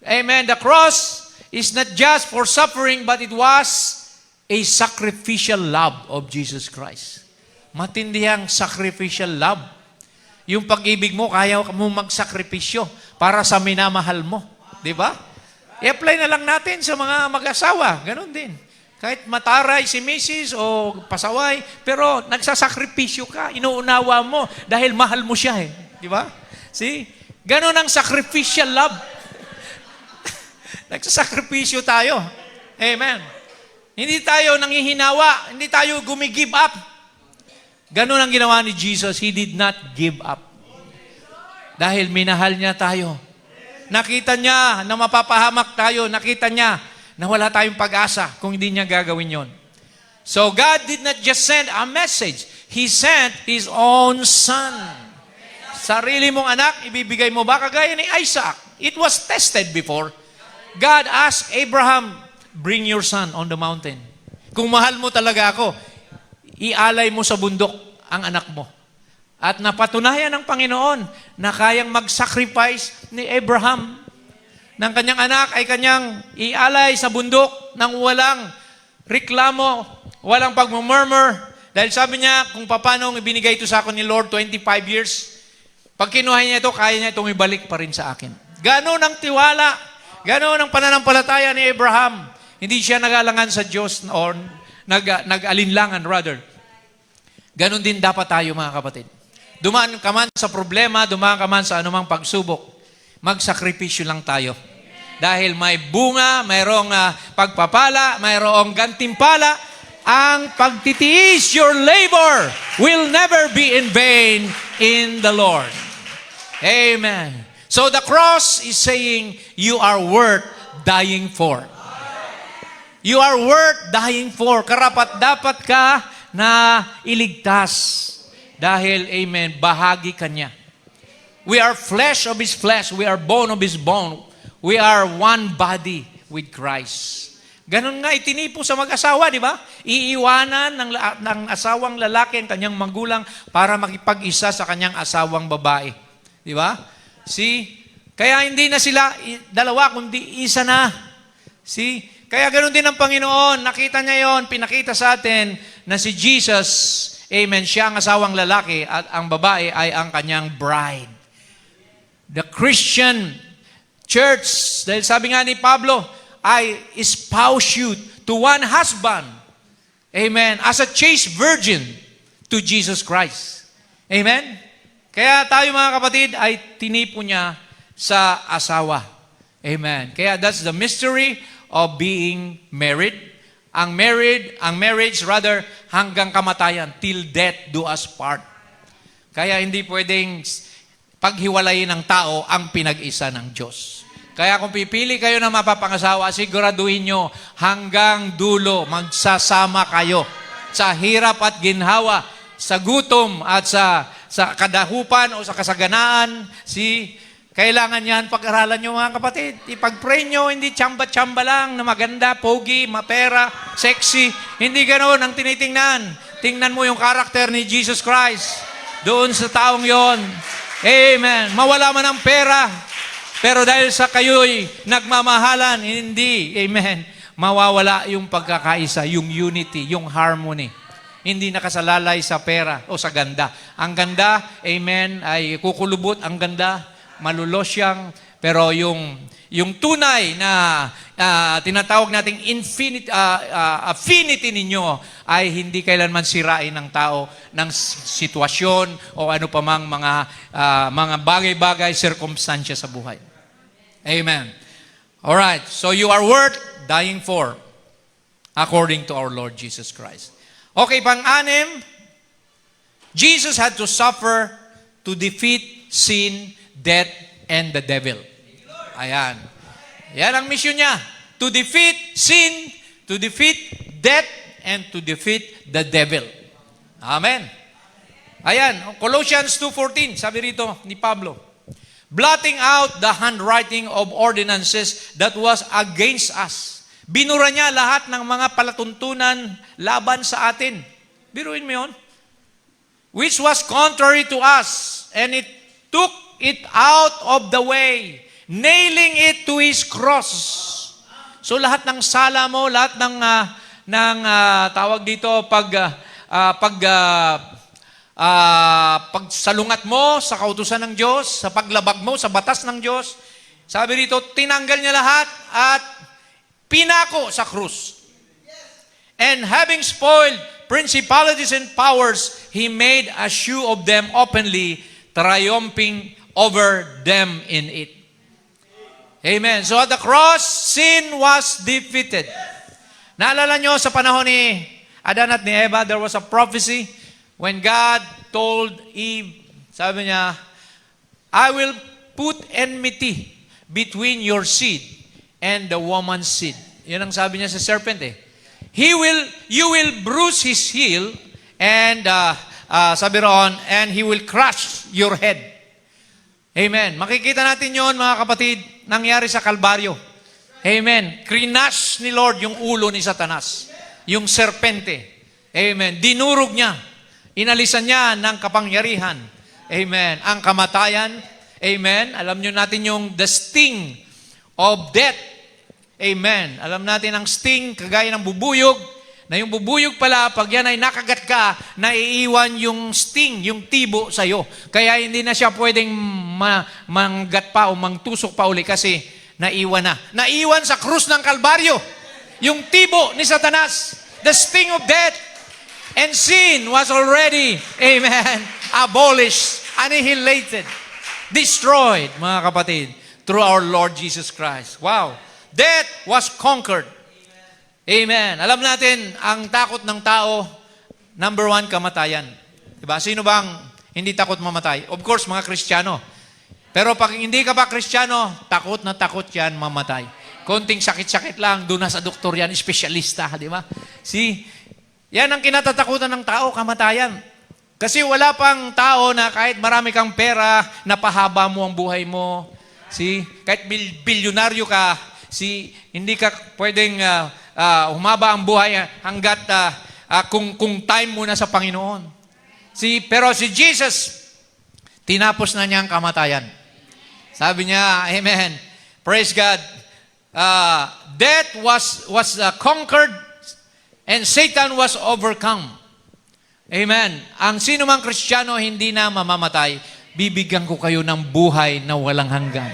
amen, the cross is not just for suffering, but it was a sacrificial love of Jesus Christ. Matindihang sacrificial love. Yung pag-ibig mo, kaya mo magsakripisyo para sa minamahal mo. Di ba? I-apply na lang natin sa mga mag-asawa. Ganon din. Kahit mataray si Mrs. o pasaway, pero nagsasakripisyo ka, inuunawa mo dahil mahal mo siya eh. Di ba? See? Ganon ang sacrificial love. Nagsasakripisyo tayo. Amen. Hindi tayo nanghihinawa. Hindi tayo gumigive up. Ganon ang ginawa ni Jesus. He did not give up. Dahil minahal niya tayo. Nakita niya na mapapahamak tayo. Nakita niya na wala tayong pag-asa kung hindi niya gagawin yon. So God did not just send a message. He sent His own Son. Sarili mong anak, ibibigay mo ba? Kagaya ni Isaac. It was tested before. God asked Abraham, bring your son on the mountain. Kung mahal mo talaga ako, ialay mo sa bundok ang anak mo. At napatunayan ng Panginoon na kayang mag-sacrifice ni Abraham ng kanyang anak ay kanyang ialay sa bundok ng walang reklamo, walang pagmumurmur. Dahil sabi niya, kung paano ibinigay ito sa akin ni Lord 25 years, pag kinuha niya ito, kaya niya itong ibalik pa rin sa akin. Ganon ang tiwala, ganon ang pananampalataya ni Abraham. Hindi siya nag-alangan sa Diyos or nag-alinlangan rather. Ganon din dapat tayo mga kapatid. Dumaan ka man sa problema, dumaan ka man sa anumang pagsubok, magsakripisyo lang tayo. Dahil may bunga, mayroong pagpapala, mayroong gantimpala, ang pagtitiis, your labor will never be in vain in the Lord. Amen. So the cross is saying, you are worth dying for. You are worth dying for. Karapat-dapat ka na iligtas. Dahil, amen, bahagi ka niya. We are flesh of His flesh. We are bone of His bone. We are one body with Christ. Ganun nga itinipo sa mag-asawa, di ba? Iiwanan ng asawang lalaki ang kanyang magulang para makipag-isa sa kanyang asawang babae. Di ba? See? Kaya hindi na sila dalawa, kundi isa na. See? Kaya ganun din ang Panginoon. Nakita niya yon, pinakita sa atin na si Jesus, amen, siya ang asawang lalaki at ang babae ay ang kanyang bride. The Christian church, dahil sabi nga ni Pablo, I espouse you to one husband. Amen. As a chaste virgin to Jesus Christ. Amen. Kaya tayo mga kapatid ay tinipo niya sa asawa. Amen. Kaya that's the mystery of being married. Ang marriage rather, hanggang kamatayan, till death do us part. Kaya hindi pwedeng paghiwalayin ng tao ang pinag-isa ng Diyos. Kaya kung pipili kayo na mapapangasawa, siguraduhin nyo hanggang dulo, magsasama kayo sa hirap at ginhawa, sa gutom at sa kadahupan o sa kasaganaan. Kailangan yan, pag-aralan nyo mga kapatid. Ipag-pray nyo, hindi tsamba-tsamba lang na maganda, pogi, mapera, sexy. Hindi ganoon ang tinitingnan. Tingnan mo yung karakter ni Jesus Christ doon sa taong yon. Amen. Mawala man ang pera, pero dahil sa kayo'y nagmamahalan, hindi, amen, mawawala yung pagkakaisa, yung unity, yung harmony. Hindi nakasalalay sa pera o sa ganda. Ang ganda, amen, ay kukulubot, ang ganda, malulosyang, pero yung tunay na tinatawag nating affinity ninyo ay hindi kailanman sirain ng tao ng sitwasyon o ano pa mang mga bagay-bagay, circumstansya sa buhay. Amen. Alright, so you are worth dying for. according to our Lord Jesus Christ. Okay, pang-anim, Jesus had to suffer to defeat sin, death, and the devil. Ayan. Yan ang mission niya. To defeat sin, to defeat death, and to defeat the devil. Amen. Ayan, Colossians 2:14, sabi rito ni Pablo, blotting out the handwriting of ordinances that was against us. Binura niya lahat ng mga palatuntunan laban sa atin. Biruin mo yun. Which was contrary to us, and it took it out of the way, nailing it to His cross. So lahat ng sala mo, lahat ng tawag dito, pagsalungat mo sa kautusan ng Diyos, sa paglabag mo sa batas ng Diyos, sabi rito, tinanggal niya lahat at pinako sa krus. And having spoiled principalities and powers, He made a show of them openly, triumphing over them in it. Amen. So at the cross, sin was defeated. Naalala nyo sa panahon ni Adan at ni Eva, there was a prophecy when God told Eve, sabi niya, I will put enmity between your seed and the woman's seed. Yun ang sabi niya sa serpent eh. You will bruise his heel and sabi roon, and he will crush your head. Amen. Makikita natin yon mga kapatid, nangyari sa Kalbaryo. Amen. Krinash ni Lord yung ulo ni Satanas. Yung serpente. Amen. Dinurog niya. Inalisan niya ng kapangyarihan. Amen. Ang kamatayan. Amen. Alam niyo natin yung the sting of death. Amen. Alam natin ang sting, kagaya ng bubuyog, na yung bubuyog pala, pag yan ay nakagat ka, naiiwan yung sting, yung tibo sa'yo. Kaya hindi na siya pwedeng manggat pa o mangtusok pa uli kasi naiwan na. Naiwan sa krus ng Kalbaryo. Yung tibo ni Satanas. The sting of death. And sin was already, amen, abolished, annihilated, destroyed, mga kapatid, through our Lord Jesus Christ. Wow. Death was conquered. Amen. Alam natin, ang takot ng tao, number one, kamatayan. Diba? Sino bang hindi takot mamatay? Of course, mga Kristiyano. Pero pag hindi ka pa Kristiyano, takot na takot yan mamatay. Konting sakit-sakit lang, doon na sa doktor yan, espesyalista, di ba? See? Yan ang kinatatakutan ng tao, kamatayan. Kasi wala pang tao na kahit marami kang pera, napahaba mo ang buhay mo. See? Kahit bilyonaryo ka, hindi ka pwedeng humaba ang buhay hanggat kung time mo na sa Panginoon. Pero si Jesus, tinapos na niya ang kamatayan. Sabi niya, amen, praise God, death was conquered and Satan was overcome. Amen. Ang sino mang Kristiyano hindi na mamamatay, bibigyan ko kayo ng buhay na walang hanggan.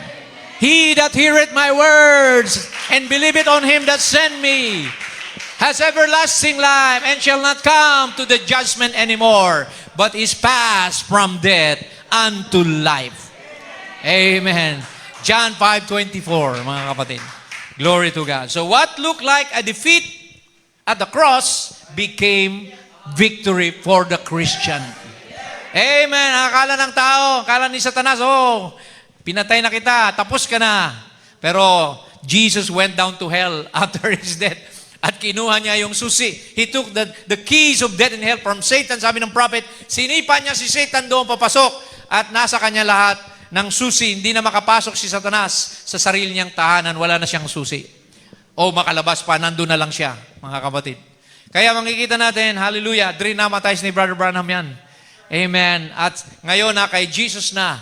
He that heareth my words and believeth on him that sent me has everlasting life and shall not come to the judgment anymore, but is passed from death unto life. Amen. John 5:24, mga kapatid. Glory to God. So what looked like a defeat at the cross became victory for the Christian. Amen. Akala ng tao, akala ni Satanas, pinatay na kita, tapos ka na. Pero Jesus went down to hell after his death at kinuha niya yung susi. He took the keys of death and hell from Satan. Sabi ng prophet, sinipa niya si Satan doon papasok at nasa kanya lahat ng susi. Hindi na makapasok si Satanas sa sarili niyang tahanan. Wala na siyang susi. O makalabas pa, nandun na lang siya, mga kapatid. Kaya makikita natin, hallelujah, drinamatize ni Brother Branham yan. Amen. At ngayon kay Jesus na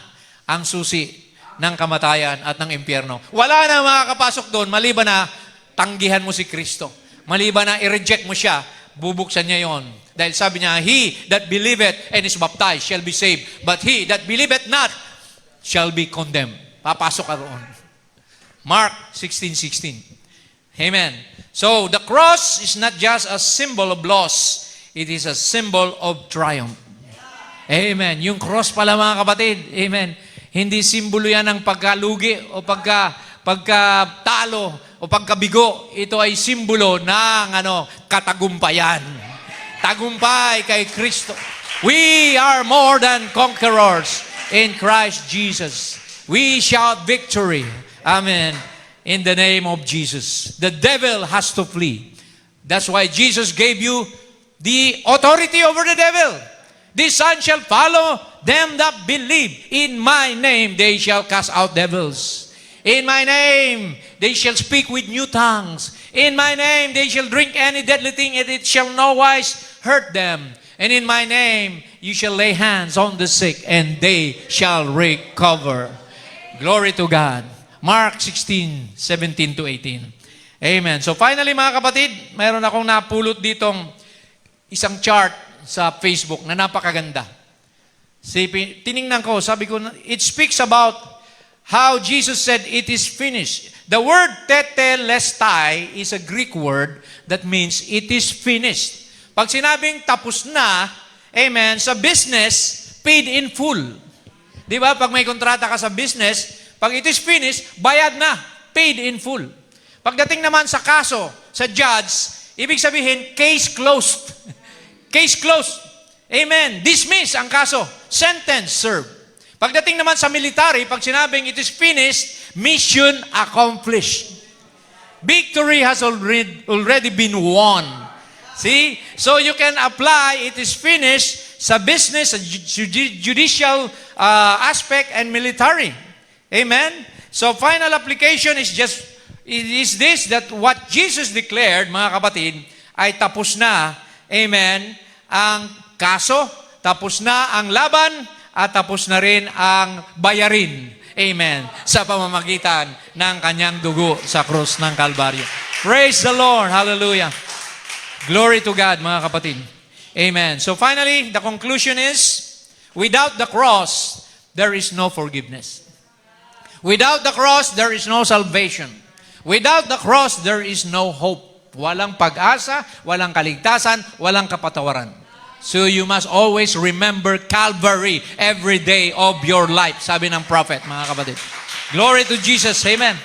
ang susi ng kamatayan at ng impyerno. Wala na makakapasok doon, maliban na tanggihan mo si Kristo. Maliban na i-reject mo siya, bubuksan niya yon. Dahil sabi niya, he that believeth and is baptized shall be saved, but he that believeth not shall be condemned. Papasok ka roon. Mark 16:16. Amen. So, the cross is not just a symbol of loss, it is a symbol of triumph. Amen. Yung cross pala, mga kapatid, amen, hindi simbolo yan ng pagkalugi o pagkatalo o pagkabigo, ito ay simbolo ng katagumpayan. Tagumpay kay Kristo. We are more than conquerors in Christ Jesus. We shout victory. Amen. In the name of Jesus. The devil has to flee. That's why Jesus gave you the authority over the devil. The Son shall follow them that believe. In my name they shall cast out devils. In my name they shall speak with new tongues. In my name they shall drink any deadly thing, and it shall no wise hurt them. And in my name you shall lay hands on the sick, and they shall recover. Glory to God. Mark 16:17-18. Amen. So finally mga kapatid, mayroon akong napulot ditong isang chart sa Facebook na napakaganda. Tiningnan ko, sabi ko, it speaks about how Jesus said, it is finished. The word tetelestai is a Greek word that means it is finished. Pag sinabing tapos na, amen, sa business, paid in full. Di ba? Pag may kontrata ka sa business, pag it is finished, bayad na, paid in full. Pagdating naman sa kaso, sa judge, ibig sabihin, case closed. Case closed. Amen. Dismiss ang kaso. Sentence served. Pagdating naman sa military, pag sinabing it is finished, mission accomplished. Victory has already been won. See? So you can apply it is finished sa business, sa judicial aspect, and military. Amen? So final application is this, that what Jesus declared, mga kapatid, ay tapos na. Amen. Ang kaso, tapos na ang laban, at tapos na rin ang bayarin. Amen. Sa pamamagitan ng kanyang dugo sa krus ng Kalbaryo. Praise the Lord. Hallelujah. Glory to God, mga kapatid. Amen. So finally, the conclusion is, without the cross, there is no forgiveness. Without the cross, there is no salvation. Without the cross, there is no hope. Walang pag-asa, walang kaligtasan, walang kapatawaran. So you must always remember Calvary every day of your life, sabi ng prophet, mga kapatid. Glory to Jesus. Amen.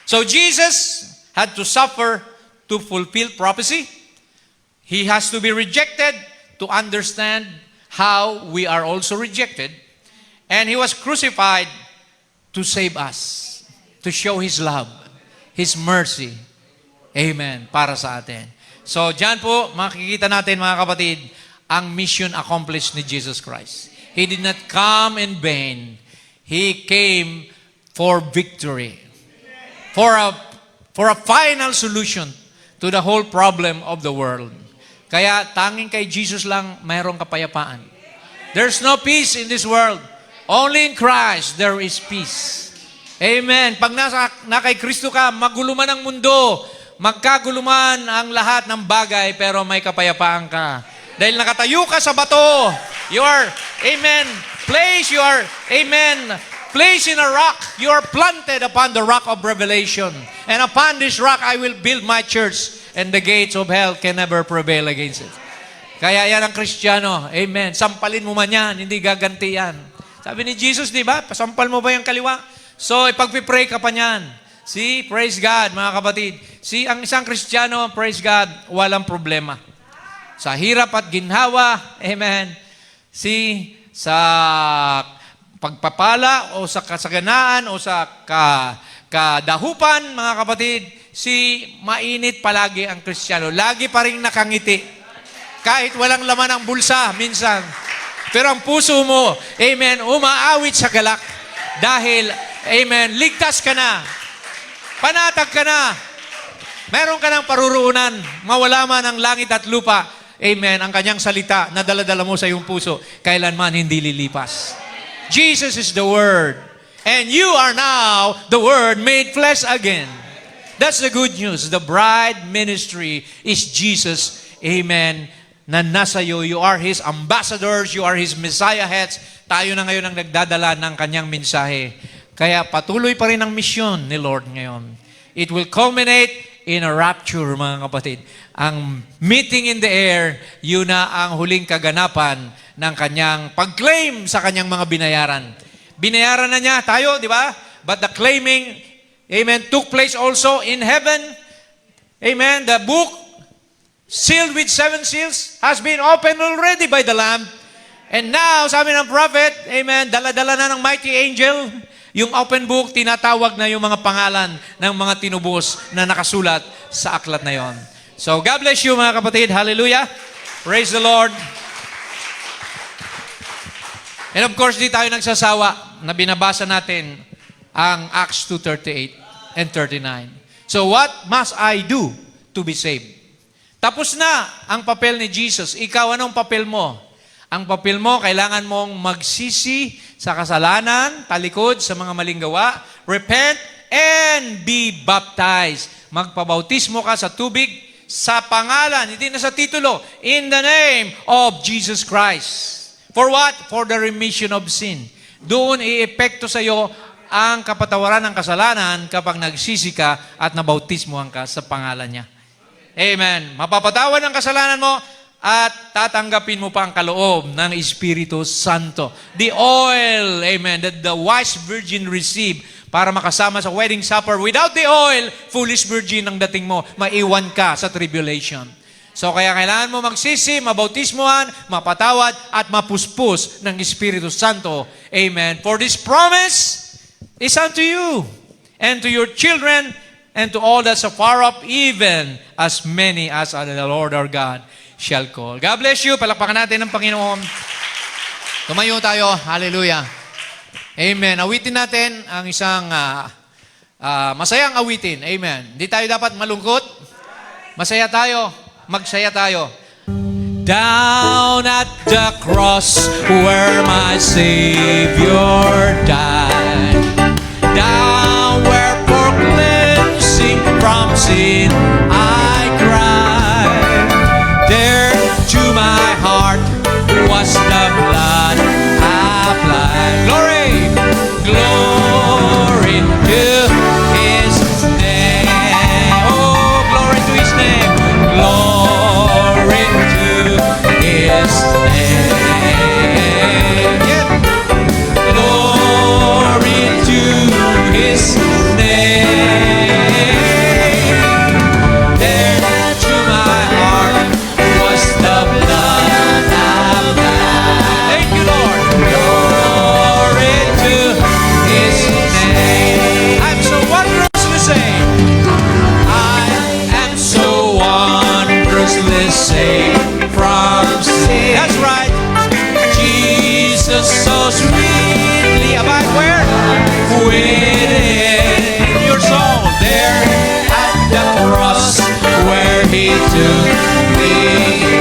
So Jesus had to suffer to fulfill prophecy. He has to be rejected to understand how we are also rejected. And He was crucified to save us, to show His love, His mercy. Amen. Para sa atin. So, dyan po, makikita natin mga kapatid, ang mission accomplished ni Jesus Christ. He did not come in vain. He came for victory. For a final solution to the whole problem of the world. Kaya, tanging kay Jesus lang mayroong kapayapaan. There's no peace in this world. Only in Christ there is peace. Amen. Pag na kay Kristo ka, magulo man ang mundo, magkaguluman ang lahat ng bagay, pero may kapayapaan ka. Dahil nakatayo ka sa bato, you are, amen, placed in a rock. You are planted upon the rock of revelation. And upon this rock, I will build my church, and the gates of hell can never prevail against it. Kaya yan ang Kristiyano. Amen. Sampalin mo man yan, hindi gaganti yan. Sabi ni Jesus, di ba? Pasampal mo ba yung kaliwa? So, ipagpipray ka pa niyan. See, praise God, mga kapatid. See, ang isang Kristiyano, praise God, walang problema. Sa hirap at ginhawa, amen. See, sa pagpapala o sa kasaganaan o sa kadahupan, mga kapatid, mainit palagi ang Kristiyano. Lagi pa rin nakangiti. Kahit walang laman ang bulsa, minsan. Pero ang puso mo, amen, umaawit sa galak. Dahil, amen, ligtas ka na. Panatag ka na. Meron ka ng paruruunan. Mawala man ang langit at lupa. Amen. Ang kanyang salita na dala-dala mo sa iyong puso, kailanman hindi lilipas. Jesus is the Word. And you are now the Word made flesh again. That's the good news. The bride ministry is Jesus. Amen. Na nasa iyo. You are His ambassadors. You are His Messiah heads. Tayo na ngayon ang nagdadala ng kanyang mensahe. Kaya patuloy pa rin ang misyon ni Lord ngayon. It will culminate in a rapture, mga kapatid. Ang meeting in the air, yun na ang huling kaganapan ng kanyang pag-claim sa kanyang mga binayaran. Binayaran na niya tayo, di ba? But the claiming amen, took place also in heaven. Amen. The book sealed with 7 seals has been opened already by the Lamb. And now, sabi ng prophet, amen, dala-dala na ng mighty angel, yung open book, tinatawag na yung mga pangalan ng mga tinubos na nakasulat sa aklat na yon. So, God bless you mga kapatid. Hallelujah. Praise the Lord. And of course, di tayo nagsasawa na binabasa natin ang Acts 2:38 and 39. So, what must I do to be saved? Tapos na ang papel ni Jesus. Ikaw, anong papel mo? Ang papel mo, kailangan mong magsisi sa kasalanan, talikod sa mga maling gawa, repent, and be baptized. Magpabautismo ka sa tubig, sa pangalan, hindi na sa titulo, in the name of Jesus Christ. For what? For the remission of sin. Doon i-epekto sa iyo ang kapatawaran ng kasalanan kapag nagsisi ka at nabautismohan ka sa pangalan niya. Amen. Mapapatawan ang kasalanan mo at tatanggapin mo pa ang kaloob ng Espiritu Santo. The oil, amen, that the wise virgin received para makasama sa wedding supper. Without the oil, foolish virgin ang dating mo. Maiwan ka sa tribulation. So kaya kailangan mo magsisi, mabautismuhan, mapatawad, at mapuspos ng Espiritu Santo. Amen. For this promise is unto you and to your children and to all that's afar off, even as many as the Lord our God shall call. God bless you. Palakpakan natin ng Panginoon. Tumayo tayo. Hallelujah. Amen. Awitin natin ang isang masayang awitin. Amen. Hindi tayo dapat malungkot. Masaya tayo. Magsaya tayo. Down at the cross where my Savior died. Down where for cleansing from sin I cried. There to my heart was the blood applied. Glory, glory to His name. Oh, glory to His name. Glory to His name. Yeah. Glory to His name. There to my heart was the blood applied. Thank you, Lord. Glory to His name. I'm so wondrously saved. I am so wondrously saved from sin. That's right. Jesus so sweetly abide where? Within your soul. There at the cross where He took me